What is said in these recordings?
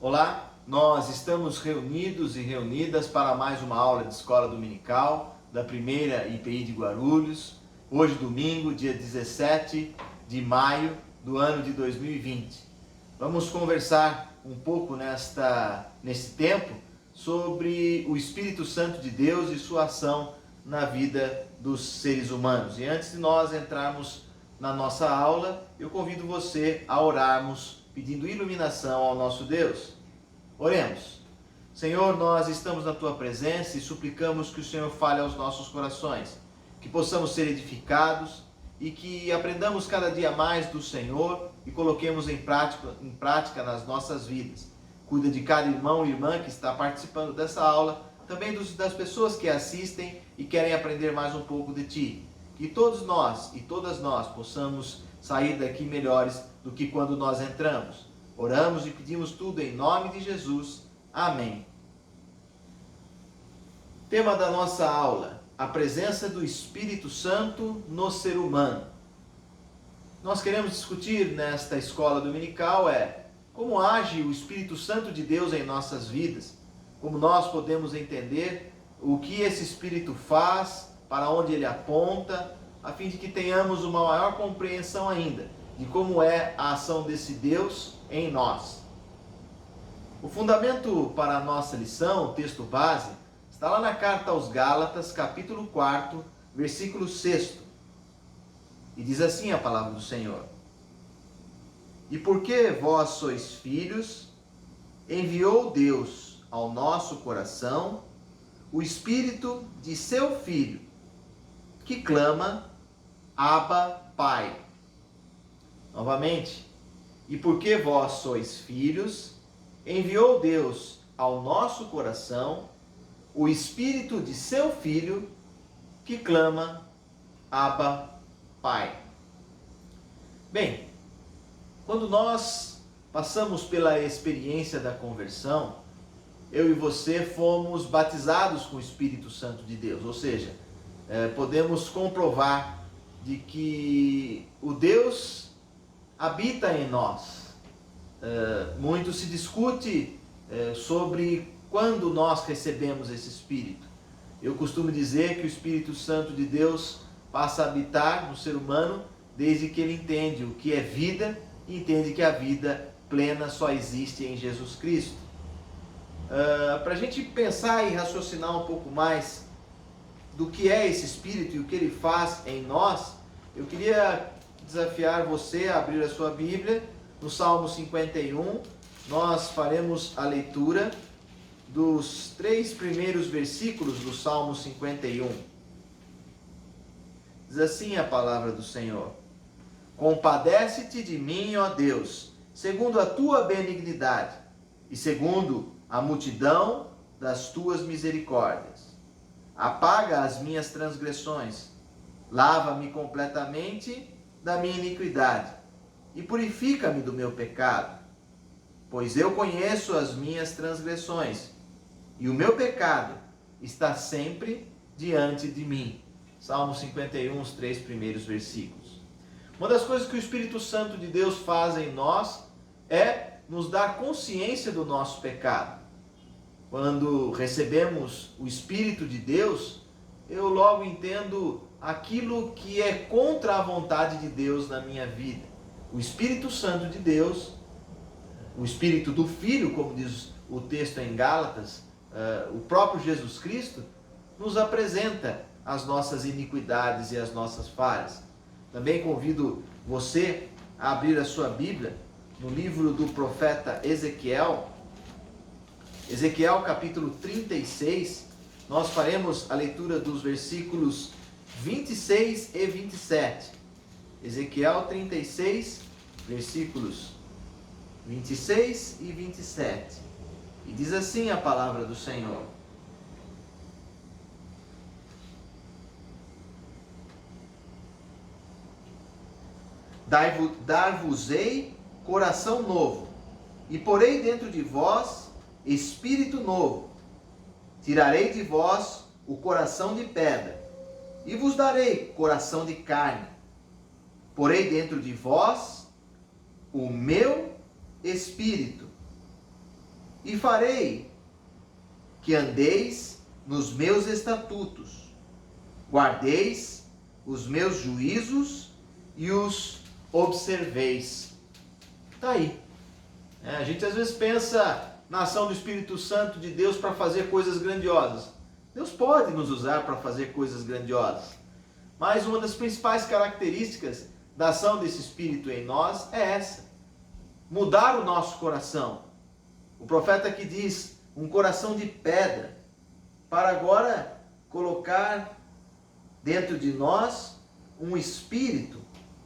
Olá, nós estamos reunidos e reunidas para mais uma aula de escola dominical da primeira IPI de Guarulhos. Hoje, domingo, dia 17 de maio do ano de 2020. Vamos conversar um pouco nesse tempo sobre o Espírito Santo de Deus e sua ação na vida dos seres humanos. E antes de nós entrarmos na nossa aula, eu convido você a orarmos pedindo iluminação ao nosso Deus. Oremos. Senhor, nós estamos na Tua presença e suplicamos que o Senhor fale aos nossos corações, que possamos ser edificados e que aprendamos cada dia mais do Senhor e coloquemos em prática nas nossas vidas. Cuida de cada irmão e irmã que está participando dessa aula, também das pessoas que assistem e querem aprender mais um pouco de Ti. Que todos nós e todas nós possamos sair daqui melhores do que quando nós entramos. Oramos e pedimos tudo em nome de Jesus. Amém. Tema da nossa aula: a presença do Espírito Santo no ser humano. Nós queremos discutir nesta escola dominical como age o Espírito Santo de Deus em nossas vidas, como nós podemos entender o que esse Espírito faz, para onde ele aponta, a fim de que tenhamos uma maior compreensão ainda de como é a ação desse Deus em nós. O fundamento para a nossa lição, o texto base, está lá na carta aos Gálatas, capítulo 4, versículo 6. E diz assim a palavra do Senhor: E porque vós sois filhos, enviou Deus ao nosso coração o Espírito de seu Filho, que clama, Abba, Pai. Novamente, e porque vós sois filhos, enviou Deus ao nosso coração o Espírito de seu Filho, que clama, Abba, Pai. Bem, quando nós passamos pela experiência da conversão, eu e você fomos batizados com o Espírito Santo de Deus, ou seja, podemos comprovar de que o Deus habita em nós. Muito se discute sobre quando nós recebemos esse Espírito. Eu costumo dizer que o Espírito Santo de Deus passa a habitar no ser humano desde que ele entende o que é vida e entende que a vida plena só existe em Jesus Cristo. Para a gente pensar e raciocinar um pouco mais do que é esse Espírito e o que ele faz em nós, eu queria desafiar você a abrir a sua Bíblia no Salmo 51. Nós faremos a leitura dos 3 primeiros versículos do Salmo 51. Diz assim a palavra do Senhor: Compadece-te de mim, ó Deus, segundo a tua benignidade e segundo a multidão das tuas misericórdias. Apaga as minhas transgressões, lava-me completamente da minha iniquidade e purifica-me do meu pecado, pois eu conheço as minhas transgressões e o meu pecado está sempre diante de mim. Salmo 51, os 3 primeiros versículos. Uma das coisas que o Espírito Santo de Deus faz em nós é nos dar consciência do nosso pecado. Quando recebemos o Espírito de Deus, eu logo entendo aquilo que é contra a vontade de Deus na minha vida. O Espírito Santo de Deus, o Espírito do Filho, como diz o texto em Gálatas, o próprio Jesus Cristo, nos apresenta as nossas iniquidades e as nossas falhas. Também convido você a abrir a sua Bíblia no livro do profeta Ezequiel. Ezequiel capítulo 36, nós faremos a leitura dos versículos 26 e 27. Ezequiel 36, versículos 26 e 27. E diz assim a palavra do Senhor: Dar-vos-ei coração novo, e porei dentro de vós espírito novo. Tirarei de vós o coração de pedra, e vos darei coração de carne. Porei dentro de vós o meu espírito, E farei que andeis nos meus estatutos, guardeis os meus juízos e os observeis. Está aí. A gente às vezes pensa na ação do Espírito Santo de Deus para fazer coisas grandiosas. Deus pode nos usar para fazer coisas grandiosas. Mas uma das principais características da ação desse Espírito em nós é essa: mudar o nosso coração. O profeta aqui diz, um coração de pedra, para agora colocar dentro de nós um Espírito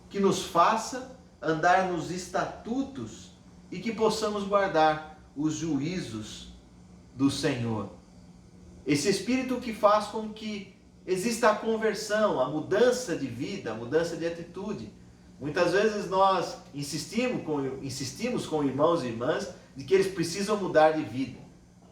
que nos faça andar nos estatutos e que possamos guardar os juízos do Senhor. Esse Espírito que faz com que exista a conversão, a mudança de vida, a mudança de atitude. Muitas vezes nós insistimos com irmãos e irmãs de que eles precisam mudar de vida.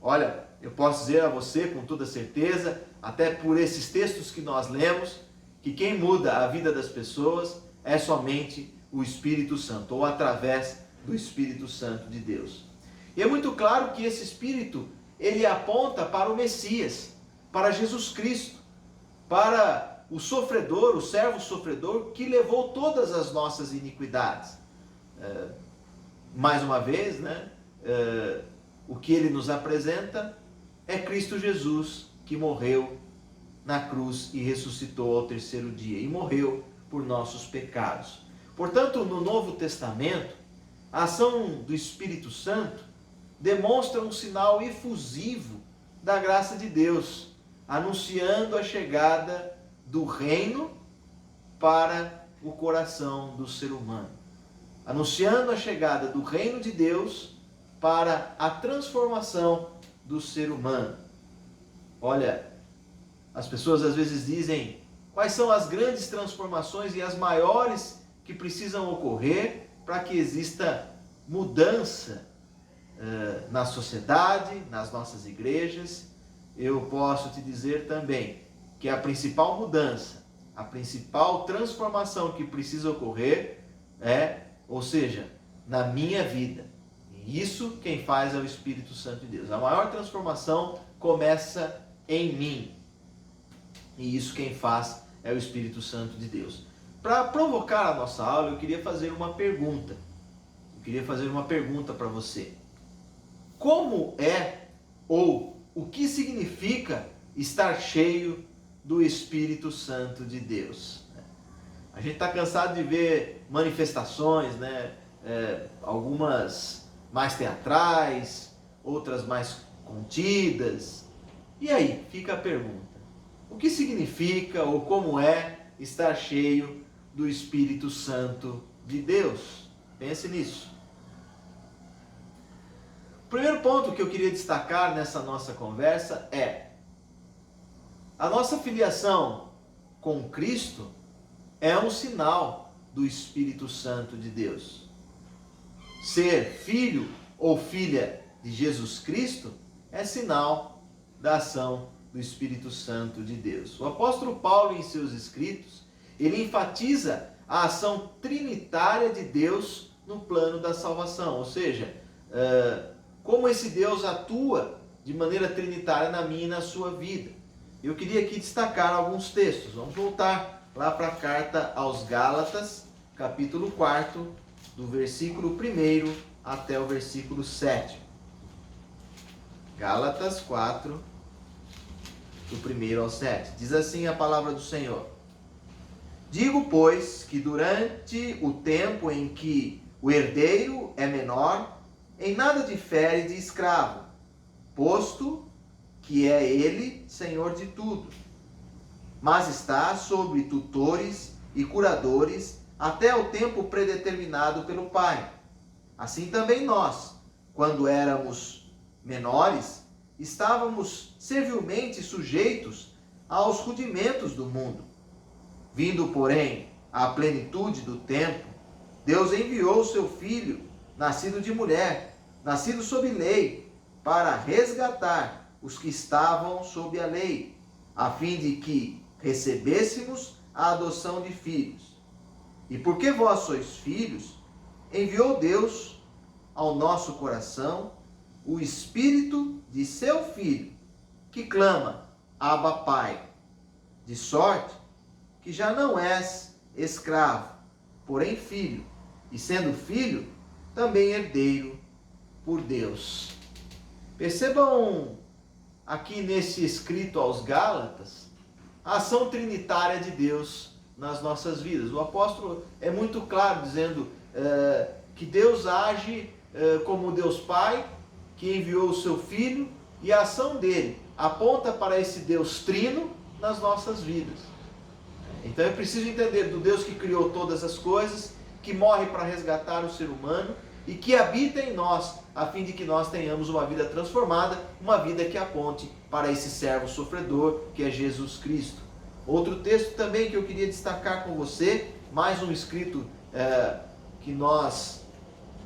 Olha, eu posso dizer a você com toda certeza, até por esses textos que nós lemos, que quem muda a vida das pessoas é somente o Espírito Santo, ou através do Espírito Santo de Deus. E é muito claro que esse Espírito, ele aponta para o Messias, para Jesus Cristo, para o sofredor, o servo sofredor, que levou todas as nossas iniquidades. Mais uma vez, o que ele nos apresenta é Cristo Jesus, que morreu na cruz e ressuscitou ao terceiro dia, e morreu por nossos pecados. Portanto, no Novo Testamento, a ação do Espírito Santo demonstra um sinal efusivo da graça de Deus, anunciando a chegada do reino para o coração do ser humano. Anunciando a chegada do reino de Deus para a transformação do ser humano. Olha, as pessoas às vezes dizem quais são as grandes transformações e as maiores que precisam ocorrer para que exista mudança na sociedade, nas nossas igrejas. Eu posso te dizer também que a principal mudança, a principal transformação que precisa ocorrer ou seja, na minha vida. E isso quem faz é o Espírito Santo de Deus. A maior transformação começa em mim. E isso quem faz é o Espírito Santo de Deus. Para provocar a nossa aula, eu queria fazer uma pergunta. Eu queria fazer uma pergunta para você. Como é ou o que significa estar cheio do Espírito Santo de Deus? A gente está cansado de ver manifestações, algumas mais teatrais, outras mais contidas. E aí, fica a pergunta. O que significa ou como é estar cheio do Espírito Santo de Deus? Pense nisso. O primeiro ponto que eu queria destacar nessa nossa conversa é: a nossa filiação com Cristo é um sinal do Espírito Santo de Deus. Ser filho ou filha de Jesus Cristo é sinal da ação do Espírito Santo de Deus. O apóstolo Paulo, em seus escritos, ele enfatiza a ação trinitária de Deus no plano da salvação, ou seja, como esse Deus atua de maneira trinitária na minha e na sua vida. Eu queria aqui destacar alguns textos. Vamos voltar lá para a carta aos Gálatas, capítulo 4, do versículo 1 até o versículo 7. Gálatas 4, do 1 ao 7. Diz assim a palavra do Senhor: Digo, pois, que durante o tempo em que o herdeiro é menor, em nada difere de escravo, posto que é ele senhor de tudo, mas está sobre tutores e curadores até o tempo predeterminado pelo Pai. Assim também nós, quando éramos menores, estávamos servilmente sujeitos aos rudimentos do mundo. Vindo, porém, à plenitude do tempo, Deus enviou o seu Filho, nascido de mulher, nascido sob lei, para resgatar os que estavam sob a lei, a fim de que recebêssemos a adoção de filhos. E porque vós sois filhos, enviou Deus ao nosso coração o Espírito de seu Filho, que clama, Abba, Pai. De sorte que já não és escravo, porém filho, e sendo filho, também herdeiro por Deus. Percebam aqui nesse escrito aos Gálatas a ação trinitária de Deus nas nossas vidas. O apóstolo é muito claro dizendo que Deus age como Deus Pai, que enviou o seu Filho, e a ação dele aponta para esse Deus trino nas nossas vidas. Então é preciso entender do Deus que criou todas as coisas, que morre para resgatar o ser humano e que habita em nós, a fim de que nós tenhamos uma vida transformada, uma vida que aponte para esse servo sofredor, que é Jesus Cristo. Outro texto também que eu queria destacar com você, mais um escrito que nós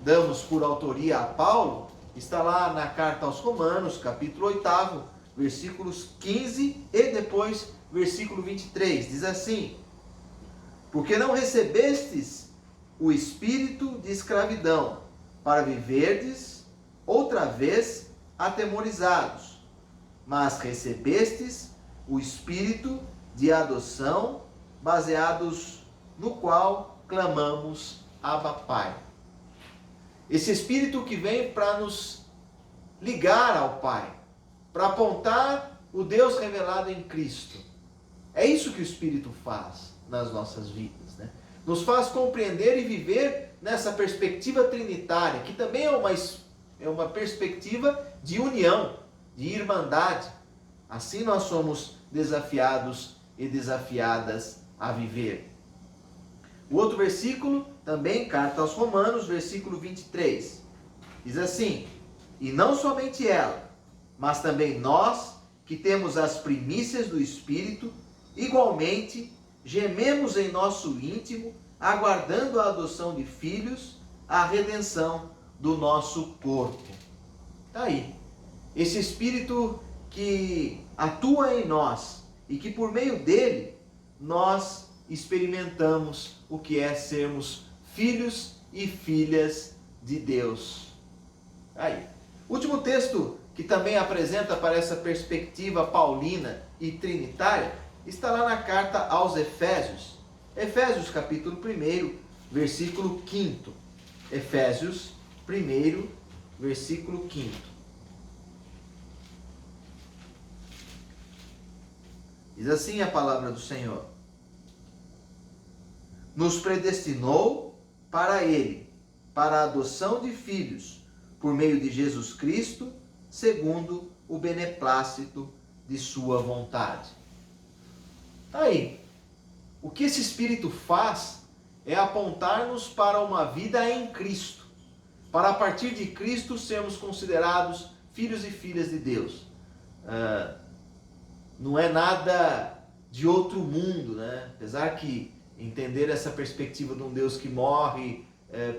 damos por autoria a Paulo, está lá na carta aos Romanos, capítulo 8, versículos 15 e depois versículo 23. Diz assim: porque não recebestes o espírito de escravidão, para viverdes outra vez atemorizados, mas recebestes o espírito de adoção, baseados no qual clamamos Abba, Pai. Esse espírito que vem para nos ligar ao Pai, para apontar o Deus revelado em Cristo. É isso que o Espírito faz nas nossas vidas, né? Nos faz compreender e viver nessa perspectiva trinitária, que também é uma perspectiva de união, de irmandade. Assim nós somos desafiados e desafiadas a viver. O outro versículo, também, carta aos Romanos, versículo 23, diz assim: e não somente ela, mas também nós, que temos as primícias do Espírito, igualmente gememos em nosso íntimo, aguardando a adoção de filhos, a redenção do nosso corpo. Está aí. Esse Espírito que atua em nós e que por meio dele nós experimentamos o que é sermos filhos e filhas de Deus. Aí. Último texto que também apresenta para essa perspectiva paulina e trinitária está lá na carta aos Efésios. Efésios capítulo 1, versículo 5. Efésios 1, versículo 5. Diz assim a palavra do Senhor: nos predestinou para Ele, para a adoção de filhos, por meio de Jesus Cristo, segundo o beneplácito de sua vontade. Aí, o que esse Espírito faz é apontar-nos para uma vida em Cristo, para a partir de Cristo sermos considerados filhos e filhas de Deus. Não é nada de outro mundo, né? Apesar que entender essa perspectiva de um Deus que morre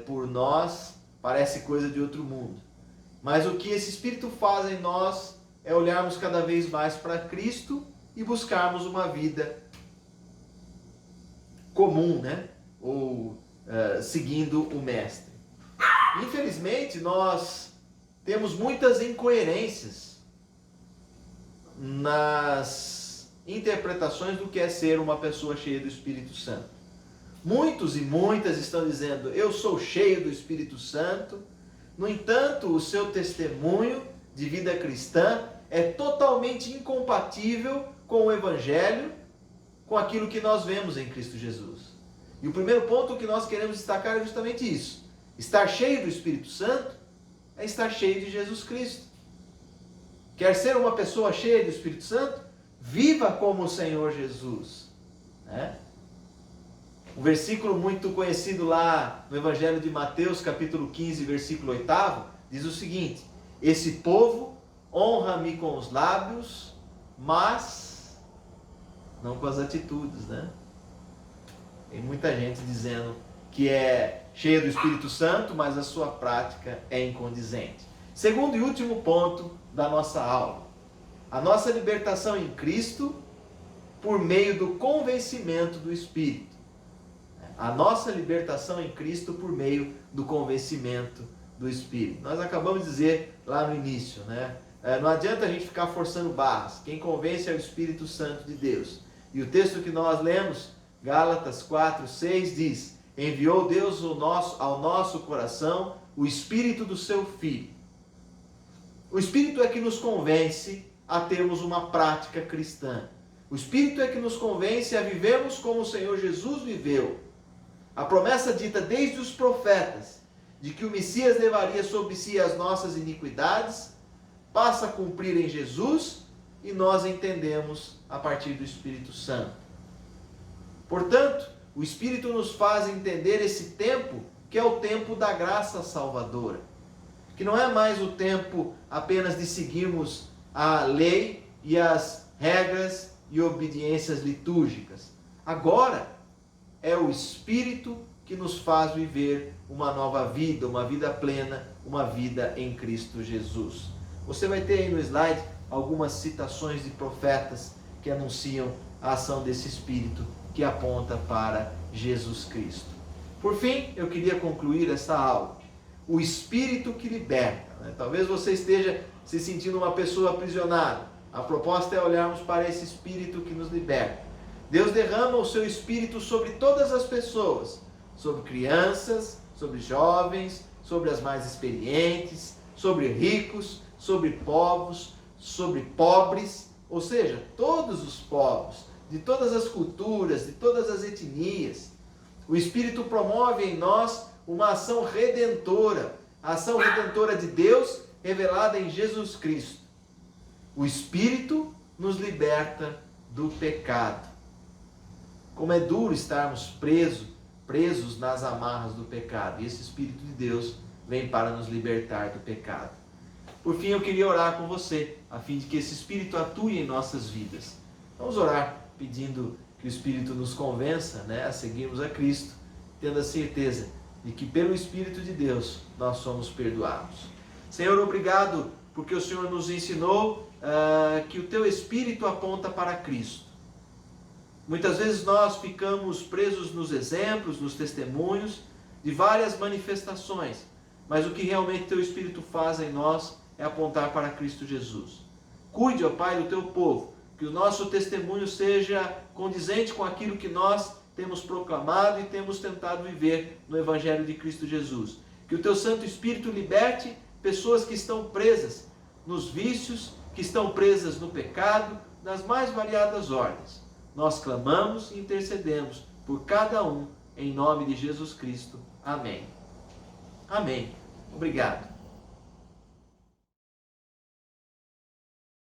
por nós parece coisa de outro mundo. Mas o que esse Espírito faz em nós é olharmos cada vez mais para Cristo e buscarmos uma vida comum, né? Ou seguindo o Mestre. Infelizmente, nós temos muitas incoerências nas interpretações do que é ser uma pessoa cheia do Espírito Santo. Muitos e muitas estão dizendo: eu sou cheio do Espírito Santo. No entanto, o seu testemunho de vida cristã é totalmente incompatível com o Evangelho, com aquilo que nós vemos em Cristo Jesus. E o primeiro ponto que nós queremos destacar é justamente isso. Estar cheio do Espírito Santo é estar cheio de Jesus Cristo. Quer ser uma pessoa cheia do Espírito Santo? Viva como o Senhor Jesus, né? Um versículo muito conhecido lá no Evangelho de Mateus, capítulo 15, versículo 8, diz o seguinte: esse povo honra-me com os lábios, mas não com as atitudes, né? Tem muita gente dizendo que é cheia do Espírito Santo, mas a sua prática é incondizente. Segundo e último ponto da nossa aula: a nossa libertação em Cristo por meio do convencimento do Espírito. A nossa libertação em Cristo por meio do convencimento do Espírito. Nós acabamos de dizer lá no início, né? Não adianta a gente ficar forçando barras. Quem convence é o Espírito Santo de Deus. E o texto que nós lemos, Gálatas 4:6, diz: enviou Deus ao nosso coração o Espírito do seu Filho. O Espírito é que nos convence a termos uma prática cristã. O Espírito é que nos convence a vivermos como o Senhor Jesus viveu. A promessa dita desde os profetas, de que o Messias levaria sobre si as nossas iniquidades, passa a cumprir em Jesus e nós entendemos a partir do Espírito Santo. Portanto, o Espírito nos faz entender esse tempo, que é o tempo da graça salvadora. Que não é mais o tempo apenas de seguirmos a lei e as regras e obediências litúrgicas. Agora é o Espírito que nos faz viver uma nova vida, uma vida plena, uma vida em Cristo Jesus. Você vai ter aí no slide algumas citações de profetas que anunciam a ação desse Espírito que aponta para Jesus Cristo. Por fim, eu queria concluir essa aula. O Espírito que liberta. Talvez você esteja se sentindo uma pessoa aprisionada. A proposta é olharmos para esse Espírito que nos liberta. Deus derrama o seu Espírito sobre todas as pessoas, sobre crianças, sobre jovens, sobre as mais experientes, sobre ricos, sobre povos, sobre pobres, ou seja, todos os povos, de todas as culturas, de todas as etnias. O Espírito promove em nós uma ação redentora, a ação redentora de Deus revelada em Jesus Cristo. O Espírito nos liberta do pecado. Como é duro estarmos presos nas amarras do pecado. E esse Espírito de Deus vem para nos libertar do pecado. Por fim, eu queria orar com você, a fim de que esse Espírito atue em nossas vidas. Vamos orar pedindo que o Espírito nos convença, a seguirmos a Cristo, tendo a certeza de que pelo Espírito de Deus nós somos perdoados. Senhor, obrigado porque o Senhor nos ensinou que o Teu Espírito aponta para Cristo. Muitas vezes nós ficamos presos nos exemplos, nos testemunhos de várias manifestações, mas o que realmente Teu Espírito faz em nós é apontar para Cristo Jesus. Cuide, ó Pai, do Teu povo, que o nosso testemunho seja condizente com aquilo que nós temos proclamado e temos tentado viver no Evangelho de Cristo Jesus. Que o Teu Santo Espírito liberte pessoas que estão presas nos vícios, que estão presas no pecado, das mais variadas ordens. Nós clamamos e intercedemos por cada um, em nome de Jesus Cristo. Amém. Amém. Obrigado.